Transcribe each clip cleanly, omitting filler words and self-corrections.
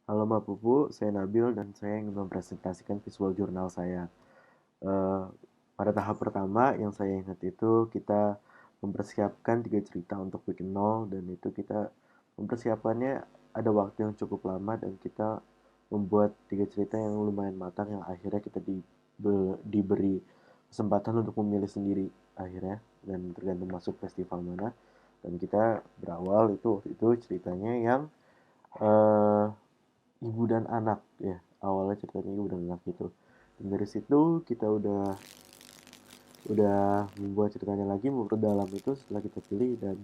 Halo Mbak Pupu, saya Nabil dan saya ingin mempresentasikan visual jurnal saya. Eh, Pada tahap pertama yang saya ingat itu kita mempersiapkan 3 cerita untuk bikin nol dan itu kita mempersiapannya ada waktu yang cukup lama dan kita membuat 3 cerita yang lumayan matang yang akhirnya kita diberi kesempatan untuk memilih sendiri akhirnya dan tergantung masuk festival mana dan kita berawal itu waktu itu ceritanya yang eh, ibu dan anak ya, awalnya ceritanya ibu dan anak gitu, dan dari situ kita udah membuat ceritanya lagi memperdalam itu setelah kita pilih dan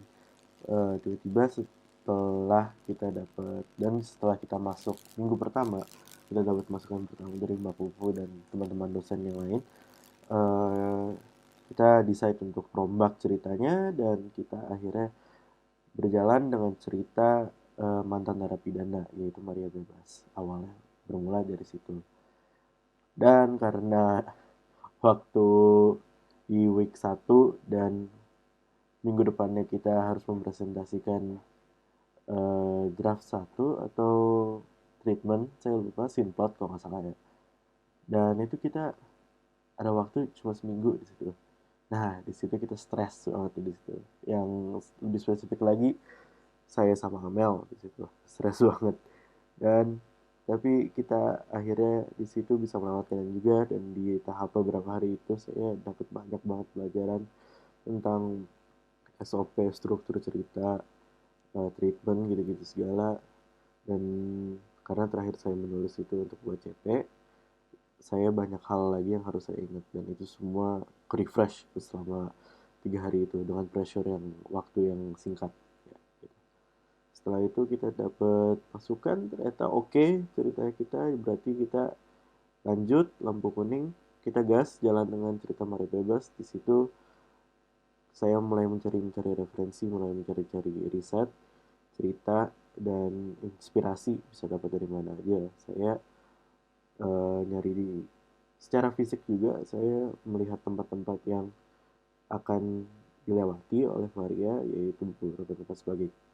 tiba-tiba setelah kita dapat dan setelah kita masuk minggu pertama kita dapat masukan pertama dari Mbak Pupu dan teman-teman dosen yang lain. eh, Kita decide untuk rombak ceritanya dan kita akhirnya berjalan dengan cerita mantan narapidana yaitu Maria Bebas. Awalnya bermula dari situ. Dan karena waktu di week 1 dan minggu depannya kita harus mempresentasikan draft 1 atau treatment, saya lupa, simplot kalau nggak salah ya. Dan itu kita ada waktu cuma seminggu di situ. Nah, di situ kita stres banget di situ. Yang lebih spesifik lagi, saya sama Amel di situ. Stres banget. Dan tapi kita akhirnya di situ bisa melewatkan juga dan di tahap beberapa hari itu saya dapat banyak banget pelajaran tentang SOP, struktur cerita, treatment gitu-gitu segala. Dan karena terakhir saya menulis itu untuk buat CP, saya banyak hal lagi yang harus saya ingat dan itu semua refresh selama 3 hari itu dengan pressure yang waktu yang singkat ya, gitu. Setelah itu kita dapat masukan ternyata oke, ceritanya kita, berarti kita lanjut lampu kuning, kita gas jalan dengan cerita Mario Bebas. Di situ saya mulai mencari-cari referensi, mulai mencari-cari riset, cerita, dan inspirasi bisa dapat dari mana aja. Saya nyari di secara fisik juga, saya melihat tempat-tempat yang akan dilewati oleh Maria, yaitu beberapa tempat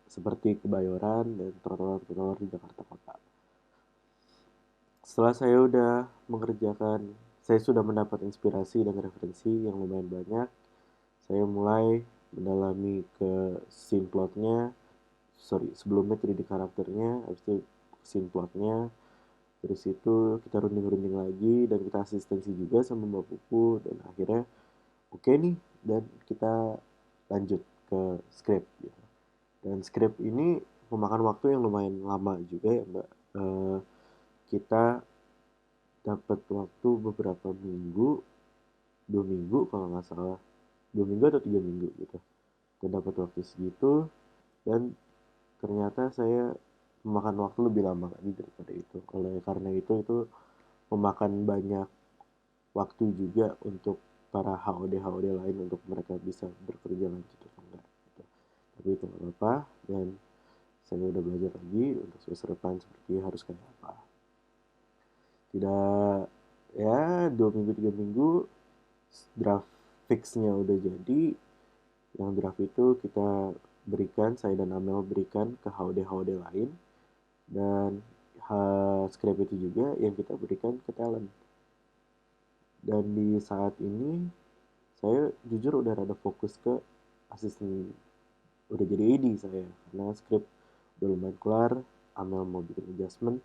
seperti Kebayoran dan trotoar-trotoar di Jakarta Kota. Setelah saya udah mengerjakan, saya sudah mendapat inspirasi dan referensi yang lumayan banyak. Saya mulai mendalami ke scene plotnya, sorry, sebelumnya 3D karakternya, habis itu scene plotnya, terus itu kita runding-runding lagi dan kita asistensi juga sama Mbak Pupu dan akhirnya oke nih dan kita lanjut ke script gitu. Dan script ini memakan waktu yang lumayan lama juga ya Mbak. Kita dapat waktu beberapa minggu, 2 minggu kalau nggak salah, 2 minggu atau 3 minggu gitu. Dan dapat waktu segitu dan ternyata saya memakan waktu lebih lama lagi daripada itu. Oleh karena itu memakan banyak waktu juga untuk para HOD-HOD lain untuk mereka bisa bekerja lanjut atau enggak gitu. Tapi itu nggak apa-apa dan saya udah belajar lagi untuk semester depan seperti harus kayak apa. Tidak, ya 2 minggu 3 minggu draft fixnya udah jadi. Yang draft itu kita berikan, saya dan Amel berikan ke HOD-HOD lain dan script itu juga yang kita berikan ke talent. Dan di saat ini saya jujur udah rada fokus ke asisten, udah jadi AD saya karena script udah lumayan kelar, Amel mau bikin adjustment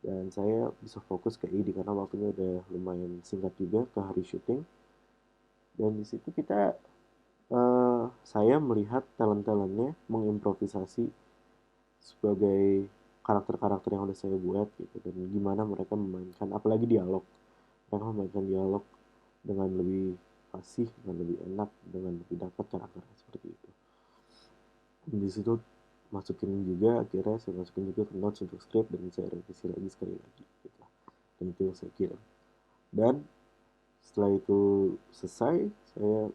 dan saya bisa fokus ke AD karena waktunya udah lumayan singkat juga ke hari syuting. Dan di situ kita saya melihat talent-talentnya mengimprovisasi sebagai karakter-karakter yang udah saya buat gitu dan gimana mereka memainkan apalagi dialog, mereka memainkan dialog dengan lebih fasih, dengan lebih enak, dengan lebih dapat karakternya seperti itu. Dan di situ masukin juga, akhirnya saya masukin juga ke notes untuk script dan saya revisi lagi sekali lagi gitu. Dan itu yang saya kirim. Dan setelah itu selesai, saya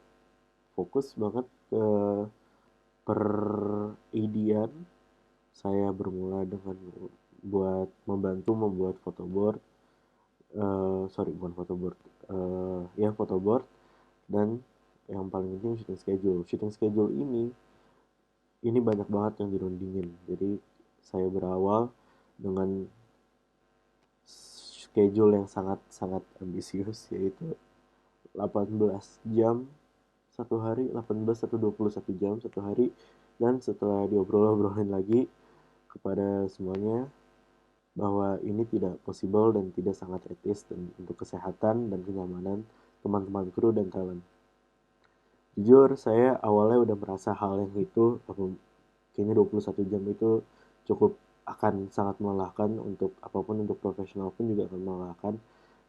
fokus banget ke per edian. Saya bermula dengan membantu membuat photoboard, sorry bukan photoboard, ya photoboard, dan yang paling penting shooting schedule. Shooting schedule ini banyak banget yang dirundingin. Jadi saya berawal dengan schedule yang sangat ambisius, yaitu 18 jam satu hari, 18 atau 21 jam satu hari. Dan setelah diobrol-obrolin lagi kepada semuanya bahwa ini tidak possible dan tidak sangat etis dan untuk kesehatan dan kenyamanan teman-teman kru dan talent. Jujur saya awalnya udah merasa hal yang itu kayaknya 21 jam itu cukup akan sangat melelahkan untuk apapun, untuk profesional pun juga akan melelahkan.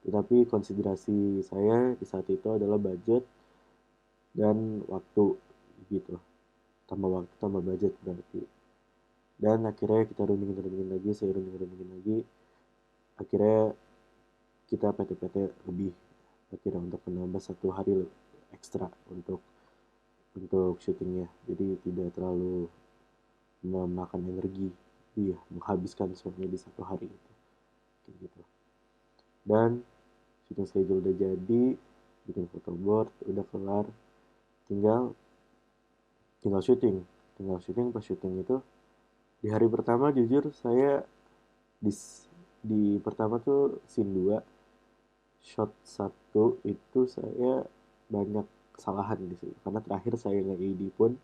Tetapi konsiderasi saya di saat itu adalah budget dan waktu gitu. Tambah waktu tambah budget berarti. Dan akhirnya kita rundingin lagi, saya rundingin lagi. Akhirnya kita PT-PT lebih akhirnya untuk menambah satu hari ekstra untuk syutingnya. Jadi tidak terlalu memakan energi, iya, menghabiskan semuanya di satu hari itu. Kayak gitu. Dan syuting schedule udah jadi, bikin photoboard udah kelar, tinggal syuting. Pas syuting itu di hari pertama jujur saya di pertama tuh scene 2 shot 1 itu saya banyak kesalahan di situ karena terakhir saya nge-AD pun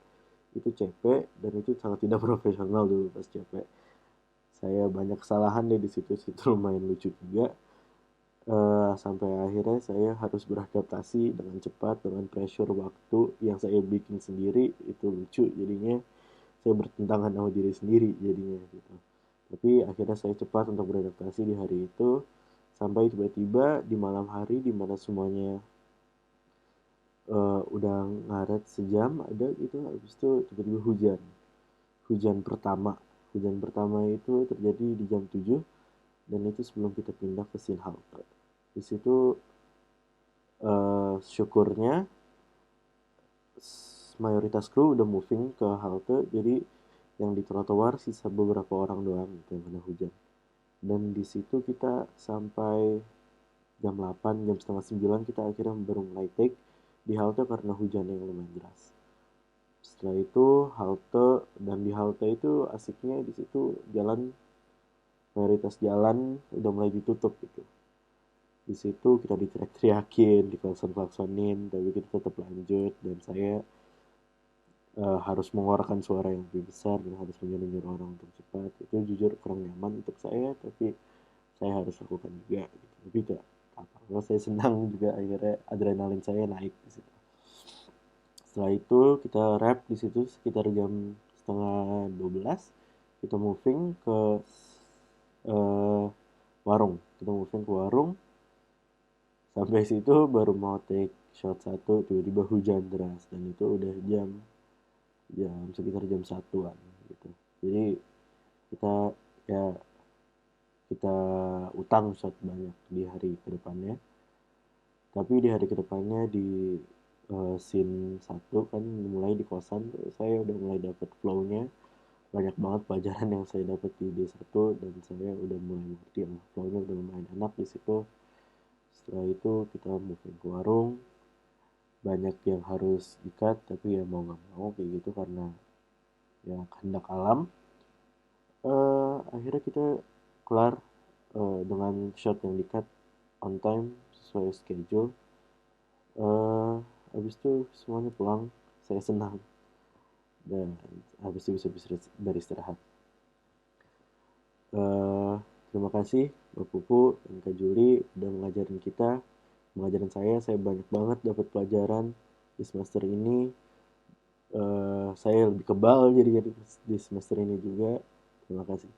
itu CP dan itu sangat tidak profesional dulu pas CP. Saya banyak kesalahan deh di situ lumayan lucu juga. Sampai akhirnya saya harus beradaptasi dengan cepat dengan pressure waktu yang saya bikin sendiri. Itu lucu jadinya, saya bertentangan sama diri sendiri jadinya gitu. Tapi akhirnya saya cepat untuk beradaptasi di hari itu, sampai tiba-tiba di malam hari di mana semuanya udah ngaret sejam ada gitu, habis itu tiba-tiba hujan pertama itu terjadi di jam 7 dan itu sebelum kita pindah ke scene halte. Di situ syukurnya mayoritas kru udah moving ke halte, jadi yang di trotoar sisa beberapa orang doang gitu yang kena hujan. Dan di situ kita sampai jam 8, jam setengah 9 kita akhirnya baru mulai take di halte karena hujan yang lumayan deras. Setelah itu halte, dan di halte itu asiknya di situ mayoritas jalan udah mulai ditutup gitu. Di situ kita diteriak-teriakin, diklakson-klaksonin, tapi kita tetap lanjut dan saya harus mengeluarkan suara yang lebih besar dan harus menyuruh orang untuk cepat. Itu jujur kurang nyaman untuk saya, tapi saya harus lakukan juga gitu. Tapi tidak apa, kalau saya senang juga akhirnya adrenalin saya naik di situ. Setelah itu kita rap di situ sekitar jam setengah 12, kita moving ke warung. Kita moving ke warung. Sampai situ baru mau take shot 1, tiba-tiba hujan deras dan itu udah jam sekitar jam 1-an gitu. Jadi kita ya kita utang shot banyak di hari kedepannya. Tapi di hari kedepannya di scene 1 kan mulai di kosan, saya udah mulai dapet flow-nya. Banyak banget pelajaran yang saya dapat di D1 dan saya udah mulai ngerti lah, flow-nya udah lumayan enak di situ. Setelah itu kita moving ke warung, banyak yang harus di-cut tapi ya mau nggak mau kayak gitu karena ya kehendak alam. Akhirnya kita kelar dengan shot yang di-cut on time sesuai schedule. Habis itu semuanya pulang, saya senang dan habis itu bisa beristirahat. Terima kasih Mbak Pupu dan Kak Juli udah mengajarin saya banyak banget dapat pelajaran di semester ini. Saya lebih kebal jadi di semester ini juga. Terima kasih.